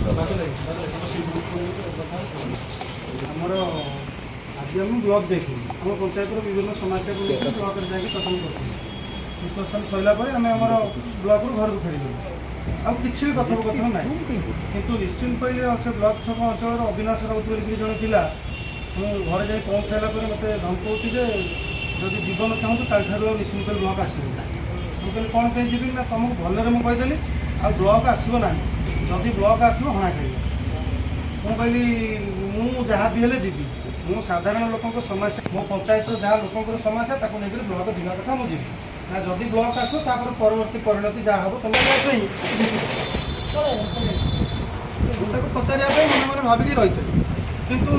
आमर आज आम ब्लक जाइए आम पंचायत विभिन्न समस्या को लेकर ब्लक जाकि प्रथम कर डिस्कसन सरला आम ब्लक घर को फेरी आ किसी भी कथोपकथन ना कितु निश्चिंत पहले अच्छे ब्लक छक अंचल अविनाश राउत जन पिला घर जा पहुँच सारापर मत धमकाऊँगी जदि जीवन चाहूँ कल निश्चिंत ब्लक आसबे मुझे कहली कौन कहीं जी ना तुमको भलरे मुझे कहीदेली आ ब्लक आसब ना जदि ब्लक आसब हଣା खाइब मुझे जहाँ भी हेले जीवी मु साधारण लोक समस्या मो पंचायत जहाँ लोक समस्या नहीं ब्लक जिला कथा मुझे ना जदि ब्लक आस परवर्ती परिणति जहाँ हम तुम पचारे मन मैंने भाविकी रही किंतु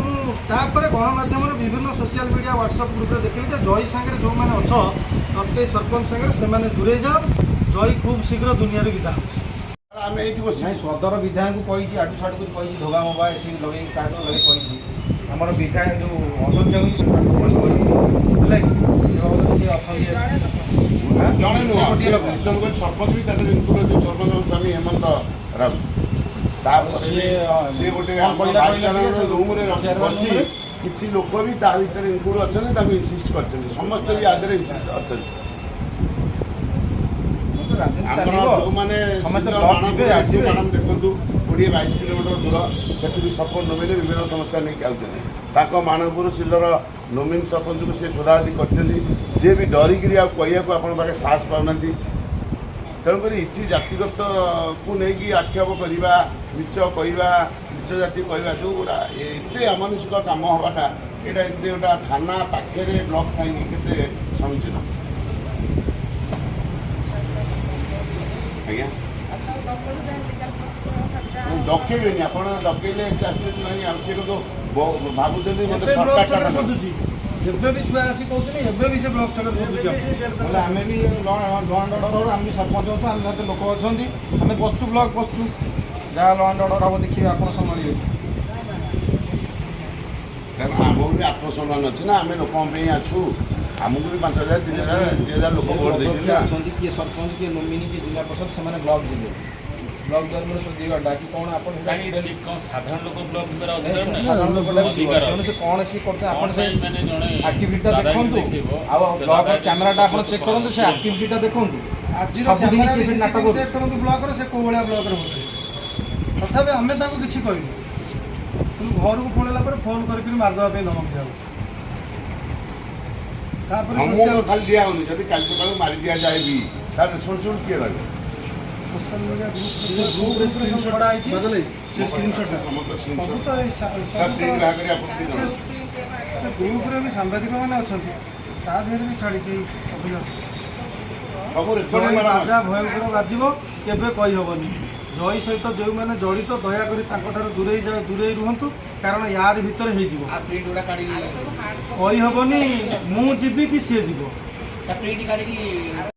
गणमाध्यम विभिन्न सोशल मीडिया व्हाट्सएप ग्रुप देखिए जय सांगे जो मैंने अच प्रत्येक सरपंच सांगे से दूरे जाओ जय खूब शीघ्र दुनिया विदा सदर विधायक को आटू साटू कही धोगा मोबाइल सी लगे कार्ड लगे कही आम विधायक जो अध्यक्ष सरपंच भी सरपंच स्वामी हेमंत राउत किसी लोक भी ता भर इनक्लूड अच्छा इनसिस्ट कर समस्त भी आदि अच्छा मैडम देखु 20-22 किलोमीटर दूर से सरपंच नोमिन विभिन्न समस्या नहीं आते मानवपुर सिल्लर नोमिन सरपंच को सी शोधाशोधि कर भी डरिक पाखे साहस पाऊना तेणुक इति जातिगत को लेकिन आक्षेप करवा नीच कहवा नीच जाति कहवा जो गुड़ा एत अमानुषिक कम हवाटा यहाँ एत गोटा थाना पाखे ब्लक थी के समीचीन आज्ञा डकेबे आप डकेले से आसे नहीं सी भावुँ मतलब सरकार एबे भी छुआ आसी कहते एबे भी से ब्लॉक छक सोधुचे बोले आम भी लॉ एंड ऑर्डर आम भी सरपंच अच्छे आम साथ लोक अच्छा आम बसु ब्लॉक बसु जहाँ लॉ एंड ऑर्डर हम देखिए आप संभालिए आम भी आत्मसम्मान अच्छे ना आम लोक अच्छू आमको भी 5,000 3,000 लोक भोट देते किए सरपंच किए नोमिनी किए जिला परिषद से ब्लॉक जिले ब्लॉक द्वारा सोधीगटा कि कौन साधारण लोक ब्लॉक साधारण लोक से कौन सी करते आक्टिविटी देखो ब्लॉक कैमेराटा आप चेक करूँ से आक्टिविटी देखो आज नाटक चेक करूँ ब्लक से कौ भाया ब्लक तथापि आम किसी कहूँ घर को पड़ेगा फोन करके मारदेवाई धमक दिया खाली दिया जब कल सका मारी दि जाए भी तार रेस्पन्सिबल किए रहा सोशल मीडिया ग्रुप सब छड़ा ग्रुप भी सांबादिक मैंने अच्छा भी छाड़ी राजा भयंकर बाजब केवे कहीहबनी जय सहित जो मैंने जड़ित दयाकोरी दूरे जाए दूरे रुहतु कारण यार भितर कहीहबनी मु जीवी कि सी जीव